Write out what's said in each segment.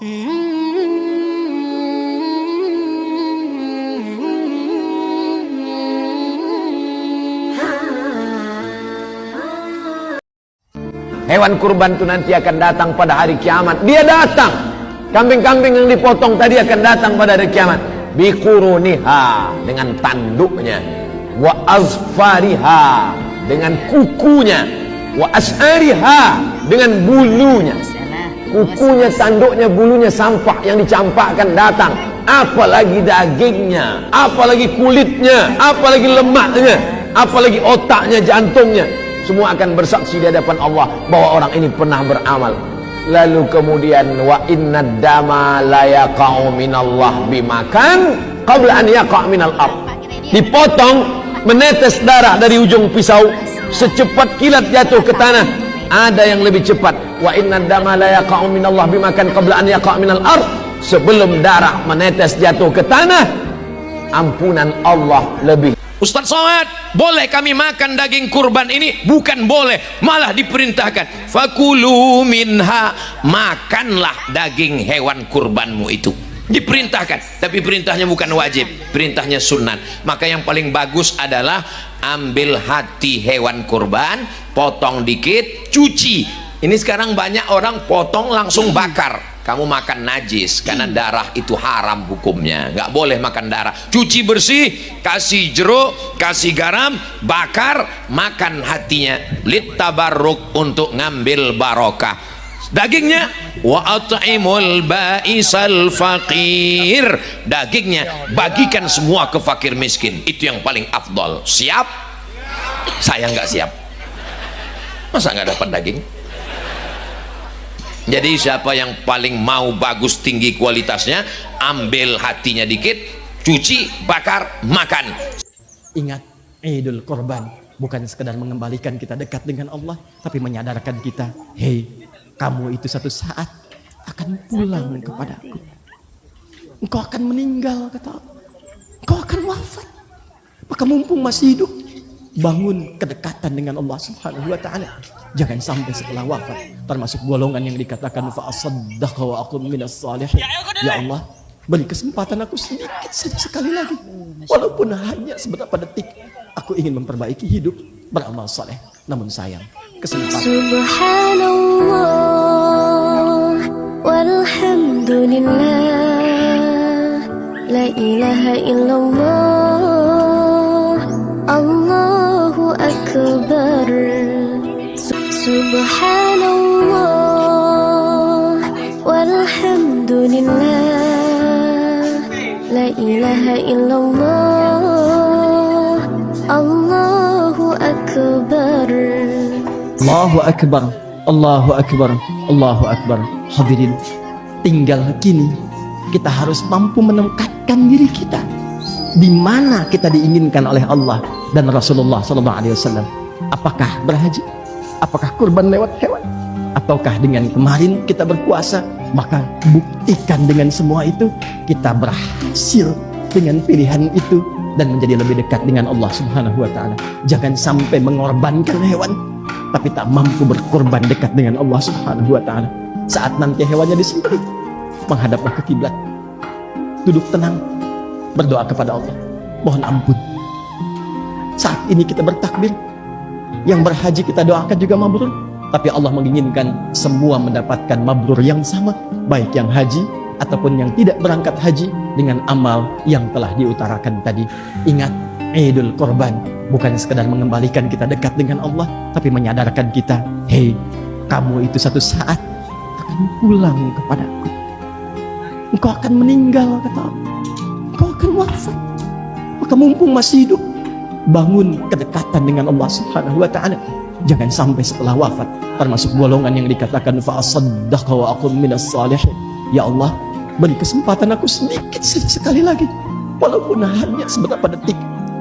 Hewan kurban itu nanti akan datang pada hari kiamat. Dia datang. Kambing-kambing yang dipotong tadi akan datang pada hari kiamat. Biquruniha, dengan tanduknya. Wa azfariha, dengan kukunya. Wa as'ariha, dengan bulunya. Kukunya, tanduknya, bulunya, sampah yang dicampakkan datang. Apalagi dagingnya, apalagi kulitnya, apalagi lemaknya, apalagi otaknya, jantungnya. Semua akan bersaksi di hadapan Allah bahwa orang ini pernah beramal. Lalu kemudian wa inna dama la yaqa'u minallah bimakan qabla an yaqa' minal ard. Dipotong, menetes darah dari ujung pisau, secepat kilat jatuh ke tanah. Ada yang lebih cepat. Wa inna dama la yaqa'u minallah bimakan qabla an yaqa' minal ard. Sebelum darah menetes jatuh ke tanah, ampunan Allah lebih. Ustaz Somad, boleh kami makan daging kurban ini? Bukan boleh, malah diperintahkan. Fakulu minha, makanlah daging hewan kurbanmu itu. Diperintahkan, tapi perintahnya bukan wajib, perintahnya sunat. Maka yang paling bagus adalah ambil hati hewan kurban, potong dikit, cuci. Ini sekarang banyak orang potong langsung bakar. Kamu makan najis, karena darah itu haram hukumnya, nggak boleh makan darah. Cuci bersih, kasih jeruk, kasih garam, bakar, makan hatinya, lit tabarruk, untuk ngambil barokah. Dagingnya wa at'imul ba'isal faqir, dagingnya bagikan semua ke fakir miskin, itu yang paling afdol. Siap? Saya nggak siap. Masa nggak dapat daging? Jadi siapa yang paling mau bagus, tinggi kualitasnya, ambil hatinya dikit, cuci, bakar, makan. Ingat, Idul Kurban bukan sekedar mengembalikan kita dekat dengan Allah, tapi menyadarkan kita, hei, kamu itu satu saat akan pulang kepadaku. Engkau akan meninggal, kata Allah. Engkau akan wafat. Maka mumpung masih hidup, bangun kedekatan dengan Allah Subhanahu wa ta'ala. Jangan sampai setelah wafat termasuk golongan yang dikatakan fa asaddaqa wa aqum minas salihin. Ya Allah, beri kesempatan aku sedikit saja sekali lagi, walaupun hanya seberapa detik. Aku ingin memperbaiki hidup, beramal saleh. Namun sayang, kesempatan. Subhanallah walhamdulillah, la ilaha illallah, Allahu akbar. Subhanallah walhamdulillah, la ilaha illallah, Allahu akbar. Allahu akbar, Allahu akbar, Allahu akbar. Hadirin, tinggal kini kita harus mampu menempatkan diri kita di mana kita diinginkan oleh Allah dan Rasulullah SAW. Apakah berhaji? Apakah kurban lewat hewan? Ataukah dengan kemarin kita berpuasa? Maka buktikan dengan semua itu kita berhasil dengan pilihan itu dan menjadi lebih dekat dengan Allah Subhanahu wa ta'ala. Jangan sampai mengorbankan hewan tapi tak mampu berkorban dekat dengan Allah Subhanahu wa ta'ala. Saat nanti hewannya disembelih, menghadaplah ke kiblat, duduk tenang, berdoa kepada Allah, mohon ampun. Saat ini kita bertakbir, yang berhaji kita doakan juga mabrur, tapi Allah menginginkan semua mendapatkan mabrur yang sama, baik yang haji ataupun yang tidak berangkat haji, dengan amal yang telah diutarakan tadi. Ingat, Idul Kurban bukan sekedar mengembalikan kita dekat dengan Allah, tapi menyadarkan kita, hei, kamu itu satu saat akan pulang kepadaku. Engkau akan meninggal, kata Allah. Engkau akan wafat. Maka mumpung masih hidup, bangun kedekatan dengan Allah Subhanahu wa ta'ala. Jangan sampai setelah wafat termasuk golongan yang dikatakan fa asaddaqa wa aqum minas salihin. Ya Allah, beri kesempatan aku sedikit sekali lagi, walaupun hanya seberapa detik.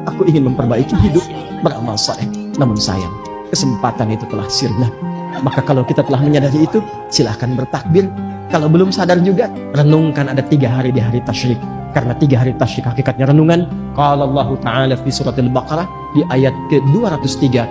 Aku ingin memperbaiki hidup, beramal saleh. Namun sayang, kesempatan itu telah sirna. Maka kalau kita telah menyadari itu, silahkan bertakbir. Kalau belum sadar juga, renungkan ada 3 hari di hari tasyrik. Karena 3 hari tasyrik hakikatnya renungan. Qala Allah Ta'ala fi surat Al-Baqarah di ayat ke-203.